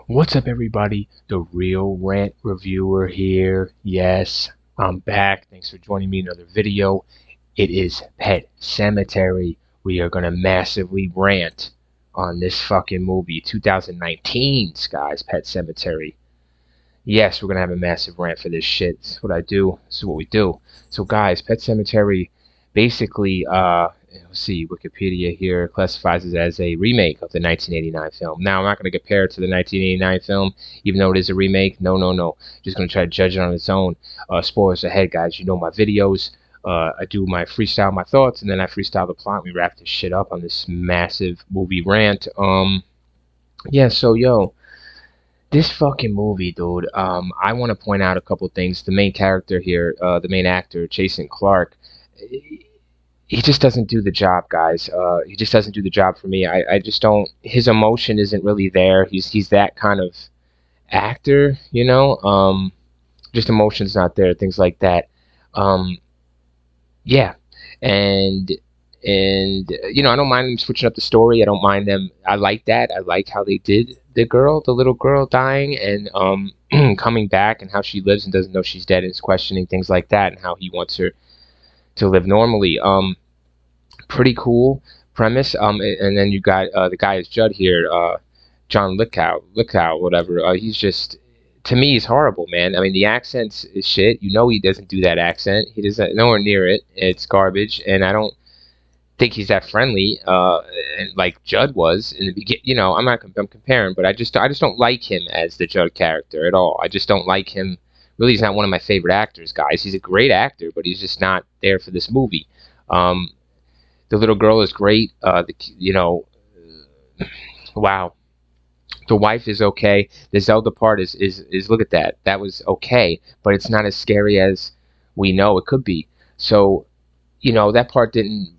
What's up, everybody? The real Rant reviewer here. Yes, I'm back. Thanks for joining me in another video. It is Pet Sematary. We are gonna massively rant on this fucking movie, 2019's guys, Pet Sematary. Yes, we're gonna have a massive rant for this shit. This is what I do. This is what we do. So, guys, Pet Sematary, basically, let's see, Wikipedia here classifies it as a remake of the 1989 film. Now, I'm not gonna compare it to the 1989 film, even though it is a remake. No, no, no. Just gonna try to judge it on its own. Spoilers ahead, guys. You know my videos. I do my freestyle, my thoughts, and then I freestyle the plot. We wrap this shit up on this massive movie rant. Yeah. So, yo. This fucking movie, dude. I want to point out a couple things. The main character here, the main actor, Jason Clark, he just doesn't do the job, guys. He just doesn't do the job for me. I just don't. His emotion isn't really there. He's that kind of actor, you know. Just emotion's not there. Things like that. Um, yeah, and I don't mind them switching up the story. I don't mind them. I like that. I like how they did the little girl dying and coming back, and how she lives and doesn't know she's dead and is questioning things like that, and how he wants her to live normally. Pretty cool premise. And then you got the guy is Judd here, John Lithgow, whatever. He's just, to me, he's horrible, man. I mean, the accent is shit. You know, he doesn't do that accent. He doesn't nowhere near it. It's garbage, and I don't think he's that friendly, and like Judd was in the beginning. You know, I'm comparing, but I just don't like him as the Judd character at all. I just don't like him. Really, he's not one of my favorite actors, guys. He's a great actor, but he's just not there for this movie. Um, the little girl is great. Wow. The wife is okay. The Zelda part is look at that. That was okay, but it's not as scary as we know it could be. So, that part didn't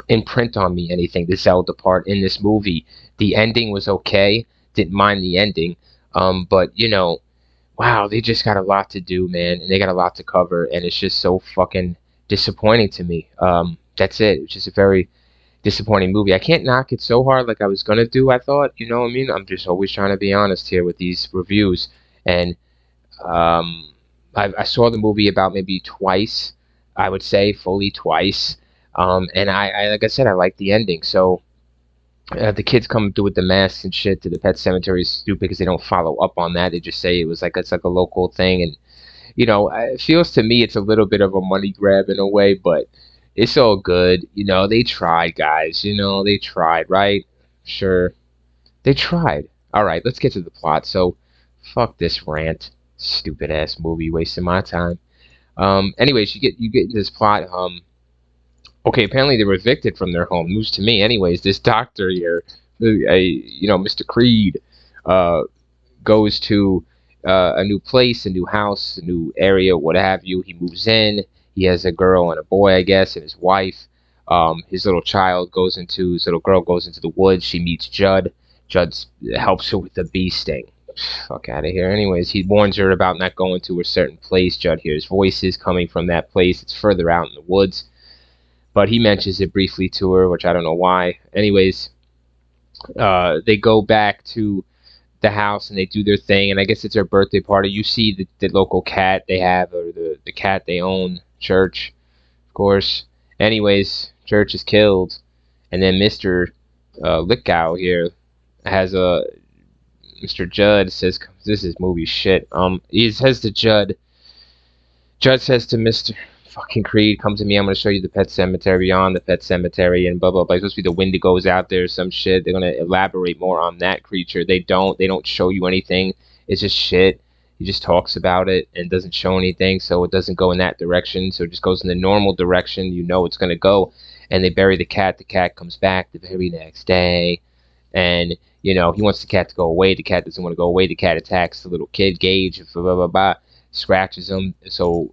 imprint on me anything. The Zelda part in this movie. The ending was okay. Didn't mind the ending. But wow, they just got a lot to do, man, and they got a lot to cover, and it's just so fucking disappointing to me. That's it. It's just a very disappointing movie. I can't knock it so hard like I was gonna do. I thought, you know what I mean? I'm just always trying to be honest here with these reviews, and um, I saw the movie about maybe twice. I would say fully twice. And I like I said, I like the ending. So the kids come through with the masks and shit to the pet cemetery is stupid because they don't follow up on that. They just say it was like it's like a local thing, and it feels to me it's a little bit of a money grab in a way, but it's all good. They tried, guys. They tried, right? Sure, they tried. All right, let's get to the plot. So, fuck this rant, stupid ass movie, wasting my time. Anyways, you get into this plot. Okay, apparently they were evicted from their home. News to me, anyways. This doctor here, Mr. Creed, uh, goes to a new place, a new house, a new area, what have you. He moves in. He has a girl and a boy, I guess, and his wife. His little girl goes into the woods. She meets Judd. Judd helps her with the bee sting. Fuck out of here. Anyways, he warns her about not going to a certain place. Judd hears voices coming from that place. It's further out in the woods, but he mentions it briefly to her, which I don't know why. Anyways, they go back to the house and they do their thing, and I guess it's their birthday party. You see the local cat they have, or the cat they own, Church, of course. Anyways, Church is killed, and then Mr. Lithgow here has a Mr. Judd says, this is movie shit. He says to Judd says to Mr. fucking Creed, come to me, I'm gonna show you the pet cemetery, beyond the pet cemetery, and blah blah blah. It's supposed to be the Wendigos out there, some shit. They're gonna elaborate more on that creature. They don't show you anything. It's just shit. He just talks about it and doesn't show anything, so it doesn't go in that direction. So it just goes in the normal direction. It's gonna go. And they bury the cat. The cat comes back the very next day, and he wants the cat to go away. The cat doesn't want to go away. The cat attacks the little kid, Gage, blah blah blah, scratches him. So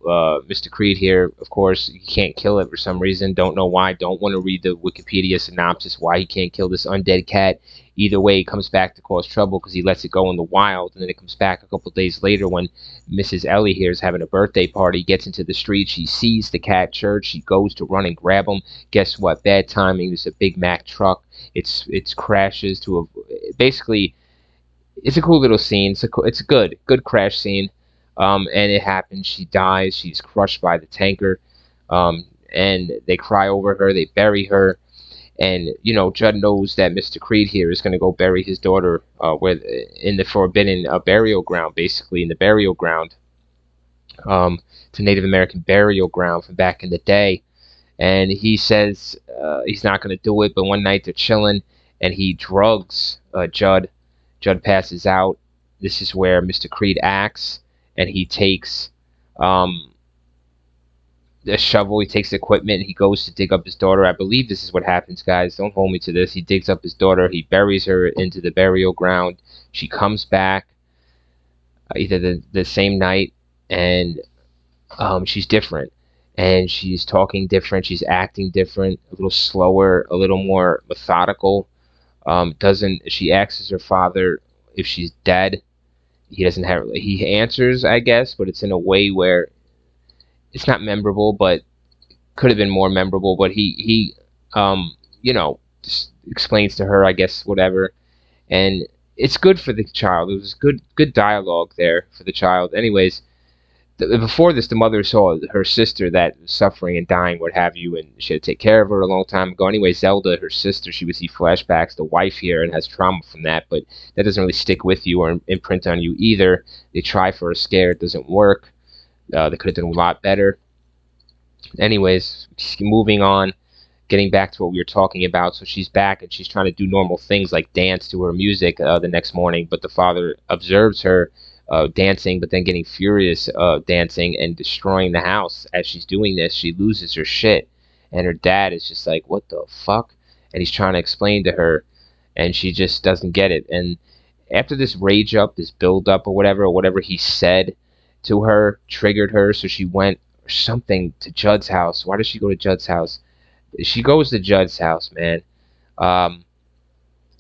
Mr. Creed here, of course, he can't kill it for some reason. Don't know why. Don't want to read the Wikipedia synopsis why he can't kill this undead cat. Either way, he comes back to cause trouble because he lets it go in the wild, and then it comes back a couple days later when Mrs. Ellie here is having a birthday party, gets into the street, she sees the cat Church, she goes to run and grab him. Guess what? Bad timing. There's a Big Mac truck. It's crashes to a basically It's a cool little scene. It's a good crash scene. And it happens. She dies. She's crushed by the tanker. And they cry over her. They bury her. And Judd knows that Mr. Creed here is going to go bury his daughter, with in the forbidden burial ground, basically in the burial ground. It's a Native American burial ground from back in the day. And he says he's not going to do it. But one night they're chilling, and he drugs Judd. Judd passes out. This is where Mr. Creed acts, and he takes um, a shovel. He takes equipment. And he goes to dig up his daughter. I believe this is what happens, guys. Don't hold me to this. He digs up his daughter. He buries her into the burial ground. She comes back either the same night, and she's different. And she's talking different. She's acting different, a little slower, a little more methodical. Doesn't She asks her father if she's dead. He doesn't have. He answers, I guess, but it's in a way where it's not memorable, but could have been more memorable. But he just explains to her, I guess, whatever, and it's good for the child. It was good dialogue there for the child. Anyways, before this, the mother saw her sister that was suffering and dying, what have you, and she had to take care of her a long time ago. Anyway, Zelda, her sister, she would see flashbacks, the wife here, and has trauma from that, but that doesn't really stick with you or imprint on you either. They try for a scare, it doesn't work. They could have done a lot better. Anyways, moving on, getting back to what we were talking about. So she's back and she's trying to do normal things like dance to her music the next morning, but the father observes her dancing, but then getting furious dancing and destroying the house. As she's doing this, she loses her shit, and her dad is just like, what the fuck? And he's trying to explain to her, and she just doesn't get it. And after this rage up, this build up, or whatever he said to her triggered her, so she went or something to Judd's house. Why does she go to Judd's house? She goes to Judd's house, man, um,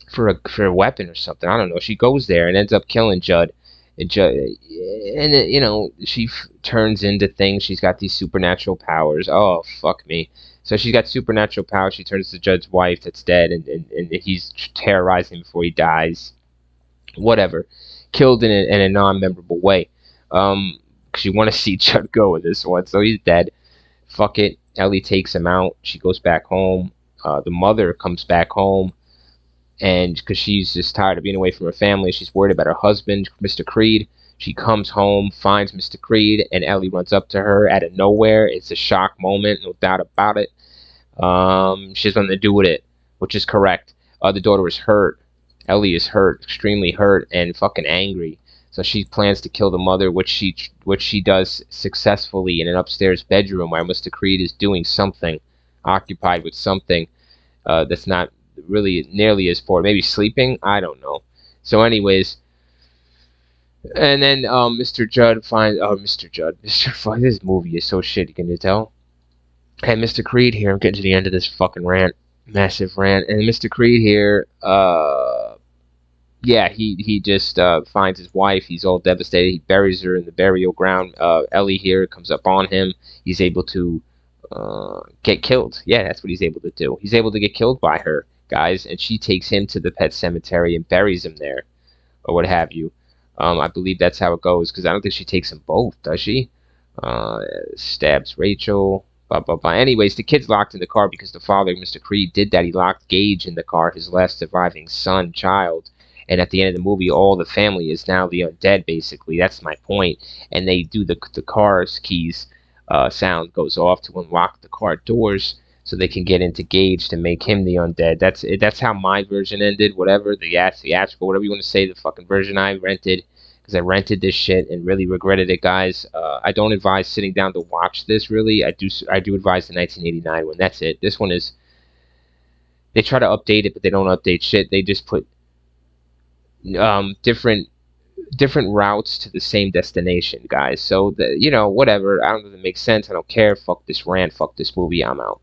for a weapon or something. I don't know. She goes there and ends up killing Judd. And Judd, and she turns into things. She's got these supernatural powers. Oh, fuck me. So she's got supernatural powers. She turns to Judd's wife that's dead, and he's terrorizing him before he dies. Whatever. Killed in a non-memorable way. Because you want to see Judd go with this one. So he's dead. Fuck it. Ellie takes him out. She goes back home. The mother comes back home, and because she's just tired of being away from her family, she's worried about her husband, Mr. Creed. She comes home, finds Mr. Creed, and Ellie runs up to her out of nowhere. It's a shock moment, no doubt about it. She has nothing to do with it, which is correct. The daughter is hurt. Ellie is hurt, extremely hurt, and fucking angry. So she plans to kill the mother, which she does successfully in an upstairs bedroom while Mr. Creed is doing something, occupied with something that's not really nearly as important. Maybe sleeping. I don't know. So, anyways, and then Mr. Judd finds. Oh, Mr. Judd. This movie is so shitty. Can you tell? And Mr. Creed here. I'm getting to the end of this fucking rant, massive rant. And Mr. Creed here. Yeah, he just finds his wife. He's all devastated. He buries her in the burial ground. Ellie here comes up on him. He's able to get killed. Yeah, that's what he's able to do. He's able to get killed by her, guys, and she takes him to the pet cemetery and buries him there, or what have you. I believe that's how it goes, because I don't think she takes them both, does she? Stabs Rachel. Blah, blah, blah. Anyways, the kid's locked in the car because the father, Mr. Creed, did that. He locked Gage in the car, his last surviving child. And at the end of the movie, all the family is now the undead, basically. That's my point. And they do the car's keys sound goes off to unlock the car doors so they can get into Gage to make him the undead. That's how my version ended. Whatever, the theatrical, whatever you want to say, the fucking version I rented. Because I rented this shit and really regretted it, guys. I don't advise sitting down to watch this, really. I do advise the 1989 one. That's it. This one is... They try to update it, but they don't update shit. They just put different routes to the same destination, guys. So whatever. I don't know if it makes sense. I don't care. Fuck this rant. Fuck this movie. I'm out.